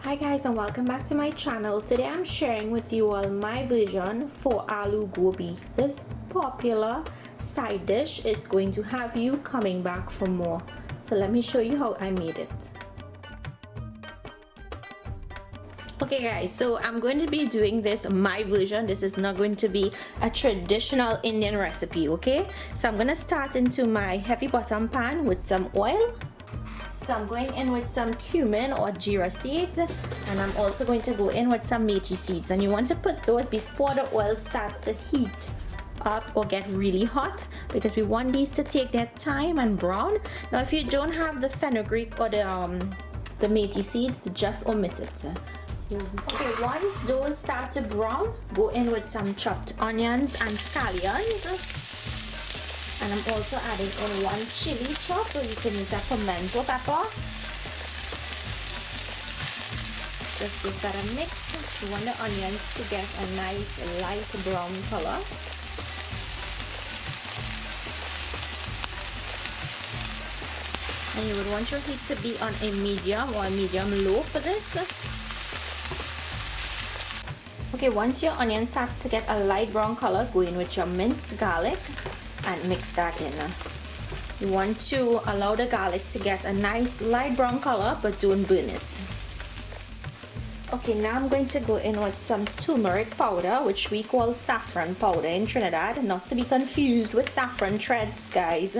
Hi guys, and welcome back to my channel. Today I'm sharing with you all my version for aloo gobi. This popular side dish is going to have you coming back for more. So let me show you how I made it. Okay guys, so I'm going to be doing this my version. This is not going to be a traditional Indian recipe, okay? So I'm going to start into my heavy bottom pan with some oil. So I'm going in with some cumin or jeera seeds, and I'm also going to go in with some methi seeds, and you want to put those before the oil starts to heat up or get really hot, because we want these to take their time and brown. Now if you don't have the fenugreek or the methi seeds, just omit it. Okay, once those start to brown, go in with some chopped onions and scallions. And I'm also adding in one chili chop, or you can use a pimento pepper. Just give that a mix. You want the onions to get a nice light brown color. And you would want your heat to be on a medium or a medium low for this. Okay, once your onion starts to get a light brown color, go in with your minced garlic and mix that in. You want to allow the garlic to get a nice light brown color, but don't burn it. Okay, now I'm going to go in with some turmeric powder, which we call saffron powder in Trinidad, not to be confused with saffron threads, guys,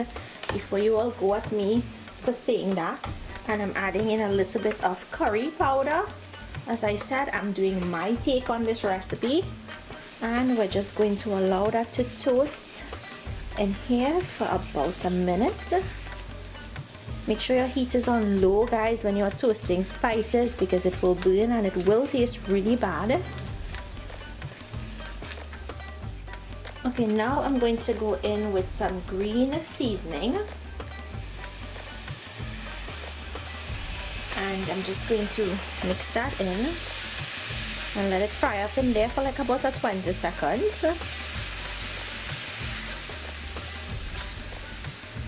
before you all go at me for saying that. And I'm adding in a little bit of curry powder. As I said, I'm doing my take on this recipe, and we're just going to allow that to toast in here for about a minute. Make sure your heat is on low, guys, when you're toasting spices, because it will burn and it will taste really bad. Okay, now I'm going to go in with some green seasoning, and I'm just going to mix that in and let it fry up in there for like about 20 seconds.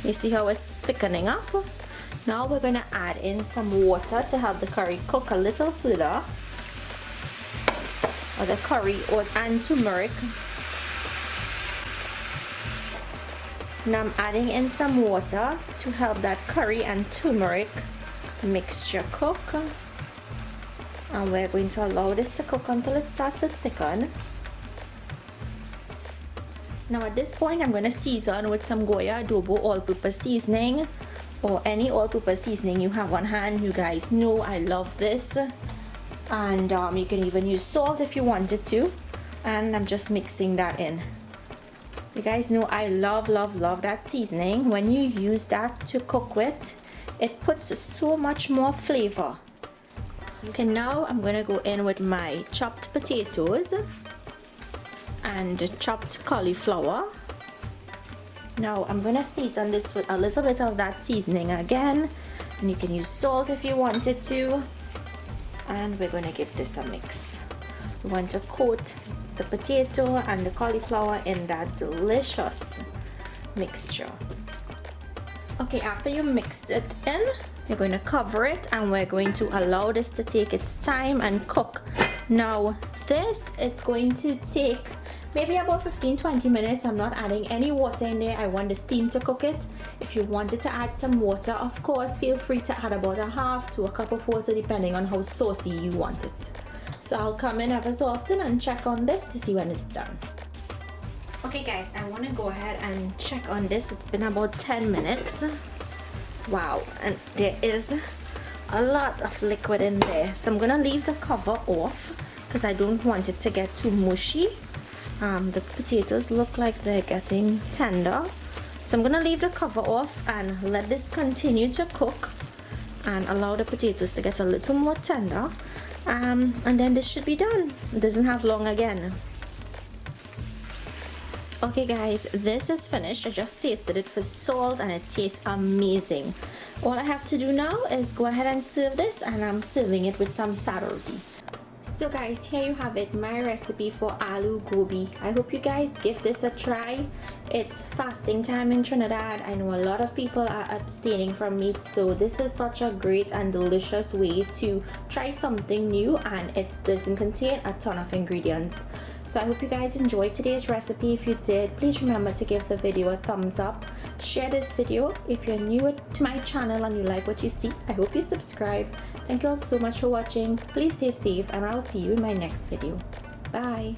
You see how it's thickening up? Now we're going to add in some water to help the curry cook a little further, or the curry and turmeric. Now I'm adding in some water to help that curry and turmeric mixture cook, and we're going to allow this to cook until it starts to thicken. Now at this point, I'm going to season with some Goya adobo all-purpose seasoning, or any all-purpose seasoning you have on hand. You guys know I love this, and you can even use salt if you wanted to. And I'm just mixing that in. You guys know I love that seasoning. When you use that to cook with, it puts so much more flavor. Okay, now I'm going to go in with my chopped potatoes and chopped cauliflower. Now I'm going to season this with a little bit of that seasoning again, and you can use salt if you wanted to, and we're going to give this a mix. We want to coat the potato and the cauliflower in that delicious mixture. Okay, after you mixed it in, you're going to cover it, and we're going to allow this to take its time and cook. Now this is going to take maybe about 15-20 minutes. I'm not adding any water in there. I want the steam to cook it. If you wanted to add some water, of course, feel free to add about a half to a cup of water, depending on how saucy you want it. So I'll come in ever so often and check on this to see when it's done. Okay guys, I want to go ahead and check on this. It's been about 10 minutes. Wow, and there is a lot of liquid in there. So I'm gonna leave the cover off because I don't want it to get too mushy. The potatoes look like they're getting tender, so I'm gonna leave the cover off and let this continue to cook and allow the potatoes to get a little more tender, and then this should be done. It doesn't have long again. Okay guys, this is finished. I just tasted it for salt and it tastes amazing. All I have to do now is go ahead and serve this, and I'm serving it with some sada roti. So guys, here you have it, my recipe for aloo gobi. I hope you guys give this a try. It's fasting time in Trinidad. I know a lot of people are abstaining from meat, so this is such a great and delicious way to try something new, and it doesn't contain a ton of ingredients. So I hope you guys enjoyed today's recipe. If you did, please remember to give the video a thumbs up. Share this video. If you're new to my channel and you like what you see, I hope you subscribe. Thank you all so much for watching. Please stay safe and I'll see you in my next video. Bye.